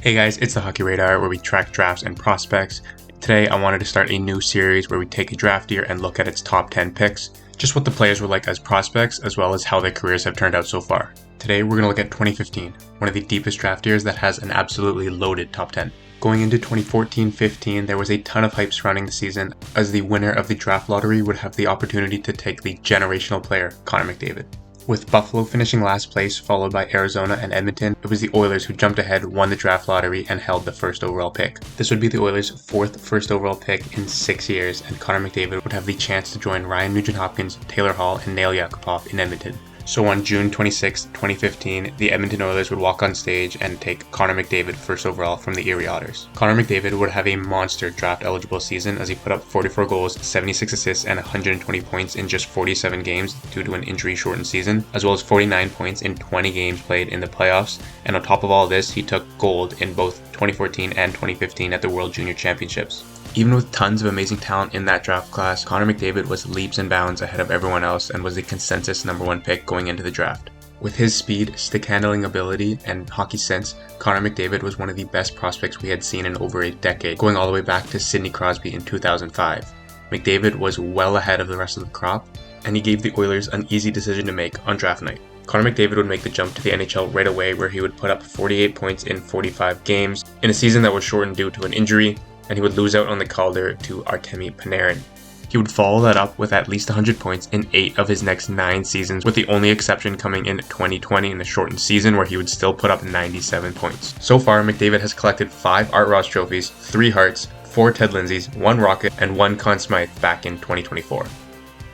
Hey guys, it's the Hockey Radar where we track drafts and prospects. Today I wanted to start a new series where we take a draft year and look at its top 10 picks, just what the players were like as prospects as well as how their careers have turned out so far. Today we're going to look at 2015, one of the deepest draft years that has an absolutely loaded top 10. Going into 2014-15, there was a ton of hype surrounding the season as the winner of the draft lottery would have the opportunity to take the generational player, Connor McDavid. With Buffalo finishing last place, followed by Arizona and Edmonton, it was the Oilers who jumped ahead, won the draft lottery, and held the first overall pick. This would be the Oilers' fourth first overall pick in 6 years, and Connor McDavid would have the chance to join Ryan Nugent-Hopkins, Taylor Hall, and Nail Yakupov in Edmonton. So on June 26, 2015, the Edmonton Oilers would walk on stage and take Connor McDavid first overall from the Erie Otters. Connor McDavid would have a monster draft-eligible season as he put up 44 goals, 76 assists, and 120 points in just 47 games due to an injury-shortened season, as well as 49 points in 20 games played in the playoffs. And on top of all this, he took gold in both 2014 and 2015 at the World Junior Championships. Even with tons of amazing talent in that draft class, Connor McDavid was leaps and bounds ahead of everyone else and was the consensus number one pick going into the draft. With his speed, stick handling ability, and hockey sense, Connor McDavid was one of the best prospects we had seen in over a decade, going all the way back to Sidney Crosby in 2005. McDavid was well ahead of the rest of the crop, and he gave the Oilers an easy decision to make on draft night. Connor McDavid would make the jump to the NHL right away, where he would put up 48 points in 45 games in a season that was shortened due to an injury, and he would lose out on the Calder to Artemi Panarin. He would follow that up with at least 100 points in 8 of his next 9 seasons, with the only exception coming in 2020 in the shortened season where he would still put up 97 points. So far, McDavid has collected 5 Art Ross trophies, 3 Harts, 4 Ted Lindsays, 1 Rocket, and 1 Conn Smythe back in 2024.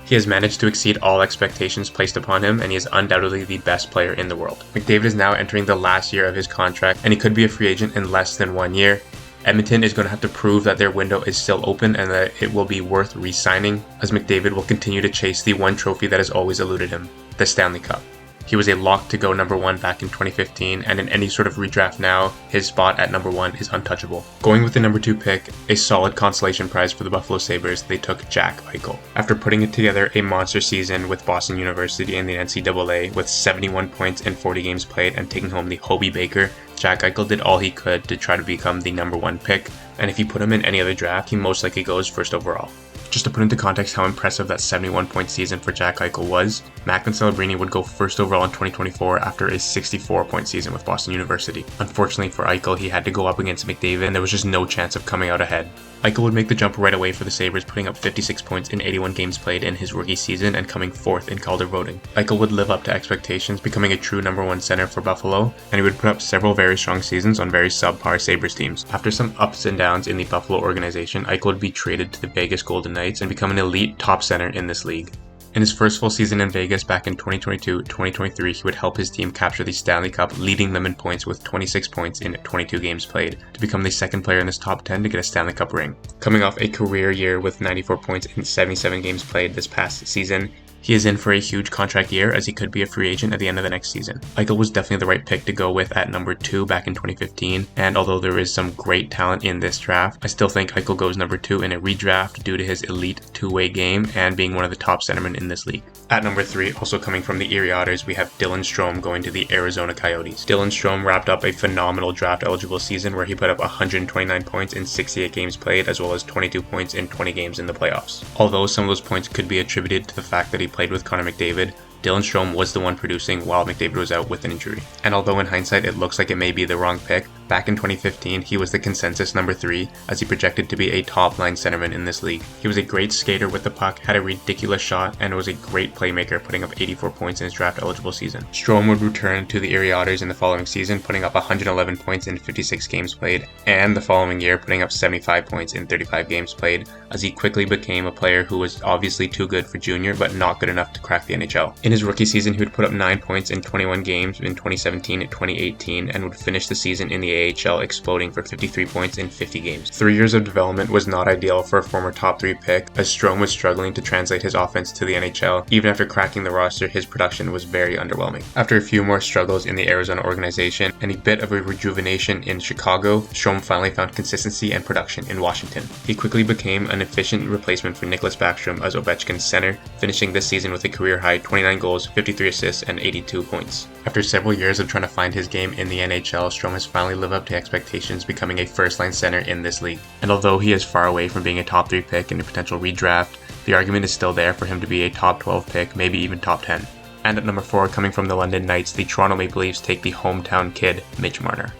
He has managed to exceed all expectations placed upon him, and he is undoubtedly the best player in the world. McDavid is now entering the last year of his contract, and he could be a free agent in less than 1 year. Edmonton is going to have to prove that their window is still open and that it will be worth re-signing, as McDavid will continue to chase the one trophy that has always eluded him, the Stanley Cup. He was a lock to go number 1 back in 2015, and in any sort of redraft now, his spot at number 1 is untouchable. Going with the number 2 pick, a solid consolation prize for the Buffalo Sabres, they took Jack Eichel. After putting it together a monster season with Boston University in the NCAA with 71 points in 40 games played and taking home the Hobey Baker, Jack Eichel did all he could to try to become the number 1 pick, and if you put him in any other draft, he most likely goes first overall. Just to put into context how impressive that 71-point season for Jack Eichel was, Macklin Celebrini would go first overall in 2024 after a 64-point season with Boston University. Unfortunately for Eichel, he had to go up against McDavid and there was just no chance of coming out ahead. Eichel would make the jump right away for the Sabres, putting up 56 points in 81 games played in his rookie season and coming 4th in Calder voting. Eichel would live up to expectations, becoming a true number 1 center for Buffalo, and he would put up several very strong seasons on very subpar Sabres teams. After some ups and downs in the Buffalo organization, Eichel would be traded to the Vegas Golden Knights and become an elite top center in this league. In his first full season in Vegas back in 2022-2023, he would help his team capture the Stanley Cup, leading them in points with 26 points in 22 games played, to become the second player in this top 10 to get a Stanley Cup ring. Coming off a career year with 94 points in 77 games played this past season, he is in for a huge contract year as he could be a free agent at the end of the next season. Eichel was definitely the right pick to go with at number 2 back in 2015, and although there is some great talent in this draft, I still think Eichel goes number 2 in a redraft due to his elite two-way game and being one of the top centermen in this league. At number 3, also coming from the Erie Otters, we have Dylan Strome going to the Arizona Coyotes. Dylan Strome wrapped up a phenomenal draft-eligible season where he put up 129 points in 68 games played as well as 22 points in 20 games in the playoffs. Although some of those points could be attributed to the fact that he played with Connor McDavid, Dylan Strome was the one producing while McDavid was out with an injury. And although in hindsight it looks like it may be the wrong pick, back in 2015 he was the consensus number 3 as he projected to be a top-line centerman in this league. He was a great skater with the puck, had a ridiculous shot, and was a great playmaker, putting up 84 points in his draft-eligible season. Strome would return to the Erie Otters in the following season, putting up 111 points in 56 games played, and the following year putting up 75 points in 35 games played, as he quickly became a player who was obviously too good for junior but not good enough to crack the NHL. In his rookie season, he would put up 9 points in 21 games in 2017 and 2018 and would finish the season in the AHL exploding for 53 points in 50 games. 3 years of development was not ideal for a former top 3 pick, as Strome was struggling to translate his offense to the NHL. Even after cracking the roster, his production was very underwhelming. After a few more struggles in the Arizona organization and a bit of a rejuvenation in Chicago, Strome finally found consistency and production in Washington. He quickly became an efficient replacement for Nicklas Backstrom as Ovechkin's center, finishing this season with a career-high 29 goals, 53 assists, and 82 points. After several years of trying to find his game in the NHL, Strome has finally lived live up to expectations, becoming a first-line center in this league. And although he is far away from being a top 3 pick in a potential redraft, the argument is still there for him to be a top 12 pick, maybe even top 10. And at number 4, coming from the London Knights, the Toronto Maple Leafs take the hometown kid, Mitch Marner.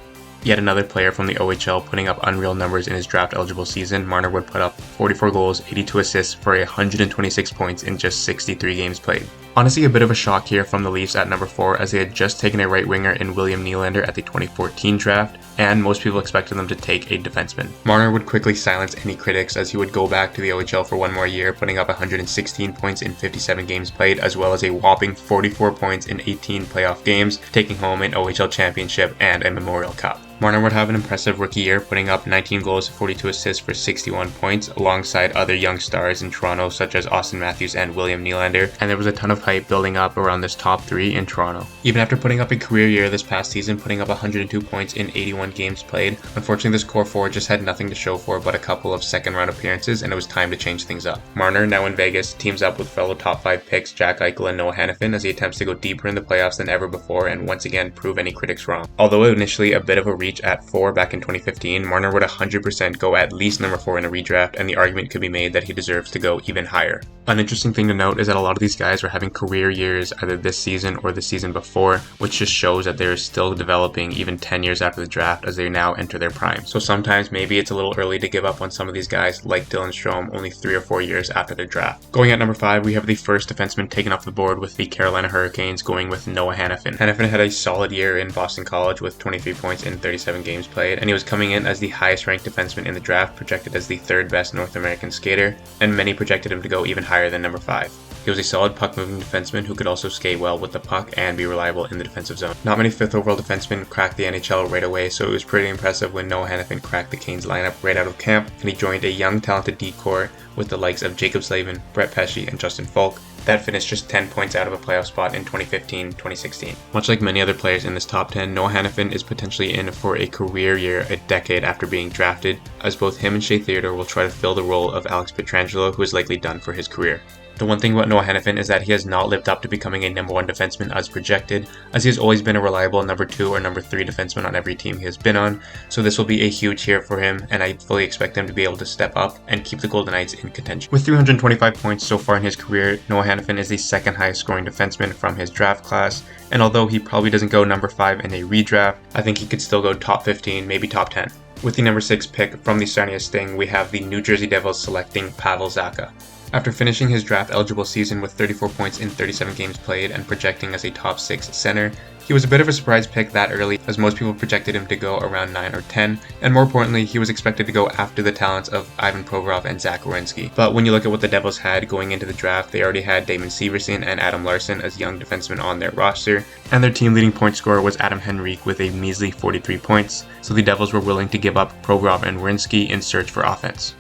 Yet another player from the OHL putting up unreal numbers in his draft-eligible season. Marner would put up 44 goals, 82 assists for 126 points in just 63 games played. Honestly, a bit of a shock here from the Leafs at number 4, as they had just taken a right winger in William Nylander at the 2014 draft, and most people expected them to take a defenseman. Marner would quickly silence any critics as he would go back to the OHL for one more year, putting up 116 points in 57 games played, as well as a whopping 44 points in 18 playoff games, taking home an OHL championship and a Memorial Cup. Marner would have an impressive rookie year, putting up 19 goals, 42 assists for 61 points, alongside other young stars in Toronto such as Austin Matthews and William Nylander, and there was a ton of hype building up around this top 3 in Toronto. Even after putting up a career year this past season, putting up 102 points in 81 games played, unfortunately this core 4 just had nothing to show for but a couple of second-round appearances, and it was time to change things up. Marner, now in Vegas, teams up with fellow top 5 picks Jack Eichel and Noah Hanifin as he attempts to go deeper in the playoffs than ever before and once again prove any critics wrong. Although initially a bit of a reach at 4 back in 2015, Marner would 100% go at least number 4 in a redraft, and the argument could be made that he deserves to go even higher. An interesting thing to note is that a lot of these guys are having career years either this season or the season before, which just shows that they're still developing even 10 years after the draft as they now enter their prime. So sometimes maybe it's a little early to give up on some of these guys like Dylan Strome only 3 or 4 years after their draft. Going at number 5, we have the first defenseman taken off the board with the Carolina Hurricanes going with Noah Hanifin. Hanifin had a solid year in Boston College with 23 points in 37 games played, and he was coming in as the highest ranked defenseman in the draft, projected as the 3rd best North American skater, and many projected him to go even higher than number 5. He was a solid puck-moving defenseman who could also skate well with the puck and be reliable in the defensive zone. Not many 5th overall defensemen cracked the NHL right away, so it was pretty impressive when Noah Hanifin cracked the Canes lineup right out of camp, and he joined a young, talented D-core with the likes of Jacob Slavin, Brett Pesce, and Justin Falk that finished just 10 points out of a playoff spot in 2015-2016. Much like many other players in this top 10, Noah Hanifin is potentially in for a career year a decade after being drafted, as both him and Shea Theodore will try to fill the role of Alex Pietrangelo, who is likely done for his career. The one thing about Noah Hanifin is that he has not lived up to becoming a number 1 defenseman as projected, as he has always been a reliable number 2 or number 3 defenseman on every team he has been on, so this will be a huge year for him, and I fully expect him to be able to step up and keep the Golden Knights in contention. With 325 points so far in his career, Noah Hanifin is the 2nd highest scoring defenseman from his draft class, and although he probably doesn't go number 5 in a redraft, I think he could still go top 15, maybe top 10. With the number 6 pick from the Sarnia Sting, we have the New Jersey Devils selecting Pavel Zacha. After finishing his draft-eligible season with 34 points in 37 games played and projecting as a top 6 center, he was a bit of a surprise pick that early, as most people projected him to go around 9 or 10, and more importantly, he was expected to go after the talents of Ivan Provorov and Zach Werenski. But when you look at what the Devils had going into the draft, they already had Damon Severson and Adam Larsson as young defensemen on their roster, and their team leading point scorer was Adam Henrique with a measly 43 points, so the Devils were willing to give up Provorov and Werenski in search for offense.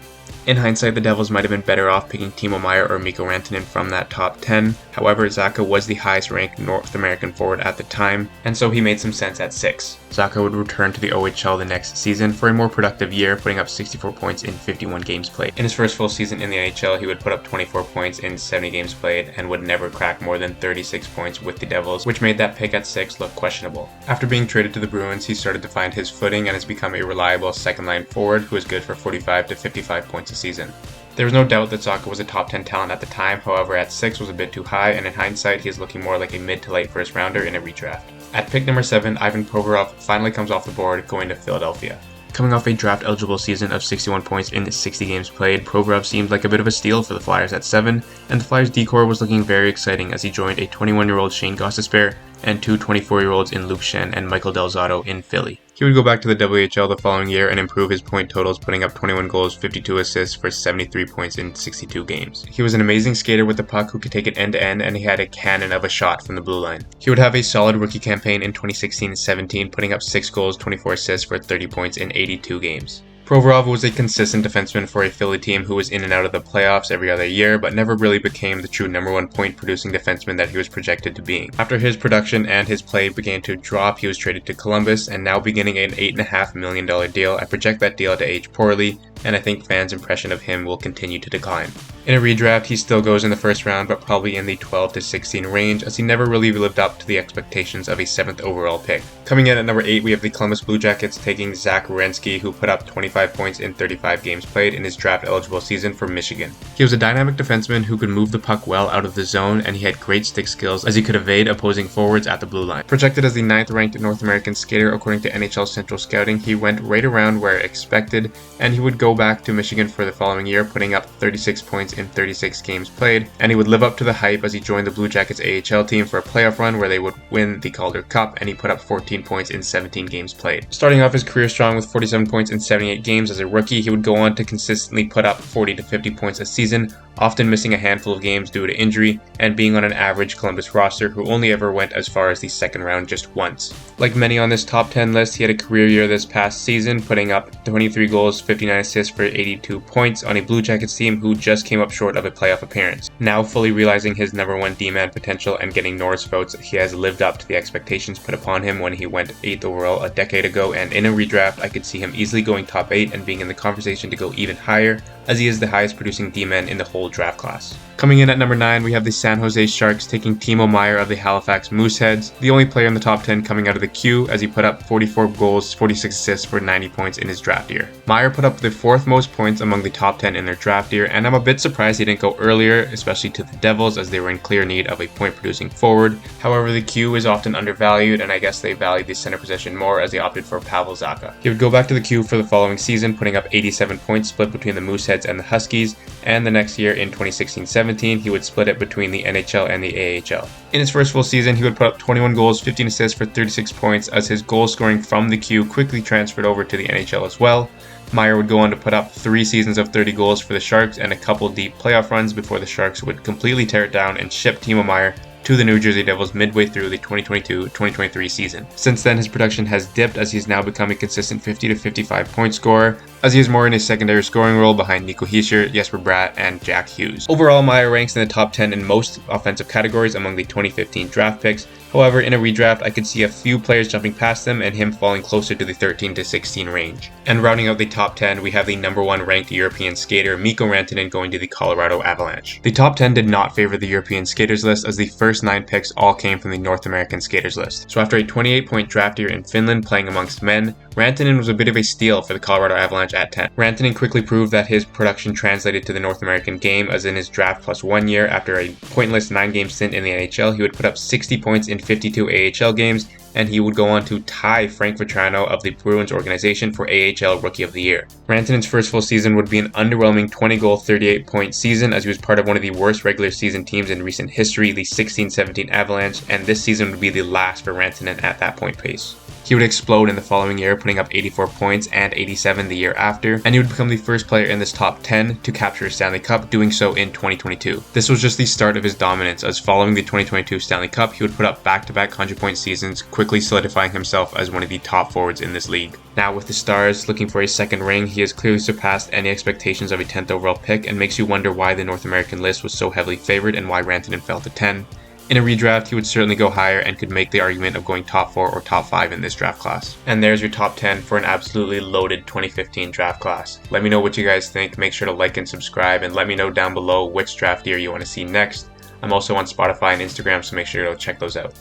In hindsight, the Devils might have been better off picking Timo Meier or Mikko Rantanen from that top 10. However, Zacha was the highest ranked North American forward at the time, and so he made some sense at 6. Zacha would return to the OHL the next season for a more productive year, putting up 64 points in 51 games played. In his first full season in the NHL, he would put up 24 points in 70 games played and would never crack more than 36 points with the Devils, which made that pick at 6 look questionable. After being traded to the Bruins, he started to find his footing and has become a reliable second-line forward who is good for 45 to 55 points a season. There was no doubt that Zacha was a top 10 talent at the time, however at 6 was a bit too high, and in hindsight he is looking more like a mid to late first rounder in a redraft. At pick number 7, Ivan Provorov finally comes off the board, going to Philadelphia. Coming off a draft-eligible season of 61 points in 60 games played, Provorov seemed like a bit of a steal for the Flyers at 7, and the Flyers' decor was looking very exciting as he joined a 21-year-old Shane Gostisbehere and 2 24-year-olds in Luke Schenn and Michael Del Zotto in Philly. He would go back to the WHL the following year and improve his point totals, putting up 21 goals, 52 assists for 73 points in 62 games. He was an amazing skater with the puck who could take it end-to-end, and he had a cannon of a shot from the blue line. He would have a solid rookie campaign in 2016-17, putting up 6 goals, 24 assists for 30 points in 82 games. Provorov was a consistent defenseman for a Philly team who was in and out of the playoffs every other year, but never really became the true number 1 point-producing defenseman that he was projected to be. After his production and his play began to drop, he was traded to Columbus, and now beginning an $8.5 million deal. I project that deal to age poorly, and I think fans' impression of him will continue to decline. In a redraft, he still goes in the first round, but probably in the 12 to 16 range, as he never really lived up to the expectations of a 7th overall pick. Coming in at number 8, we have the Columbus Blue Jackets taking Werenski, who put up 25 points in 35 games played in his draft-eligible season for Michigan. He was a dynamic defenseman who could move the puck well out of the zone, and he had great stick skills as he could evade opposing forwards at the blue line. Projected as the 9th-ranked North American skater according to NHL Central Scouting, he went right around where expected, and he would go back to Michigan for the following year, putting up 36 points in 36 games played, and he would live up to the hype as he joined the Blue Jackets AHL team for a playoff run where they would win the Calder Cup, and he put up 14 points in 17 games played. Starting off his career strong with 47 points in 78 games as a rookie, he would go on to consistently put up 40 to 50 points a season, often missing a handful of games due to injury, and being on an average Columbus roster who only ever went as far as the second round just once. Like many on this top 10 list, he had a career year this past season, putting up 23 goals, 59 assists for 82 points on a Blue Jackets team who just came up short of a playoff appearance. Now fully realizing his #1 D-man potential and getting Norris votes, he has lived up to the expectations put upon him when he went 8th overall a decade ago, and in a redraft I could see him easily going top 8 and being in the conversation to go even higher, as he is the highest producing D-man in the whole draft class. Coming in at number 9, we have the San Jose Sharks taking Timo Meier of the Halifax Mooseheads, the only player in the top 10 coming out of the queue, as he put up 44 goals, 46 assists for 90 points in his draft year. Meier put up the 4th most points among the top 10 in their draft year, and I'm a bit surprised he didn't go earlier, especially to the Devils, as they were in clear need of a point-producing forward. However, the queue is often undervalued, and I guess they valued the center position more as they opted for Pavel Zacha. He would go back to the queue for the following season, putting up 87 points split between the Mooseheads and the Huskies, and the next year in 2016-17 he would split it between the NHL and the AHL. In his first full season, he would put up 21 goals, 15 assists for 36 points, as his goal scoring from the queue quickly transferred over to the NHL as well. Meier would go on to put up 3 seasons of 30 goals for the Sharks and a couple deep playoff runs before the Sharks would completely tear it down and ship Timo Meier to the New Jersey Devils midway through the 2022-2023 season. Since then, his production has dipped as he's now become a consistent 50 to 55 point scorer, as he is more in a secondary scoring role behind Nico Hischier, Jesper Bratt, and Jack Hughes. Overall, Meier ranks in the top 10 in most offensive categories among the 2015 draft picks. However, in a redraft, I could see a few players jumping past him and him falling closer to the 13 to 16 range. And rounding out the top 10, we have the #1 ranked European skater Mikko Rantanen going to the Colorado Avalanche. The top 10 did not favor the European skaters list, as the first 9 picks all came from the North American skaters list. So after a 28-point draft year in Finland playing amongst men, Rantanen was a bit of a steal for the Colorado Avalanche at 10. Rantanen quickly proved that his production translated to the North American game, as in his draft plus 1 year after a pointless 9-game stint in the NHL, he would put up 60 points in 52 AHL games, and he would go on to tie Frank Vatrano of the Bruins organization for AHL Rookie of the Year. Rantanen's first full season would be an underwhelming 20-goal, 38-point season, as he was part of one of the worst regular season teams in recent history, the 16-17 Avalanche, and this season would be the last for Rantanen at that point pace. He would explode in the following year, putting up 84 points and 87 the year after, and he would become the first player in this top 10 to capture a Stanley Cup, doing so in 2022. This was just the start of his dominance, as following the 2022 Stanley Cup, he would put up back-to-back 100-point seasons, quickly solidifying himself as one of the top forwards in this league. Now with the Stars looking for a second ring, he has clearly surpassed any expectations of a 10th overall pick, and makes you wonder why the North American list was so heavily favored and why Rantanen fell to 10. In a redraft, he would certainly go higher and could make the argument of going top 4 or top 5 in this draft class. And there's your top 10 for an absolutely loaded 2015 draft class. Let me know what you guys think. Make sure to like and subscribe, and let me know down below which draft year you want to see next. I'm also on Spotify and Instagram, so make sure to check those out.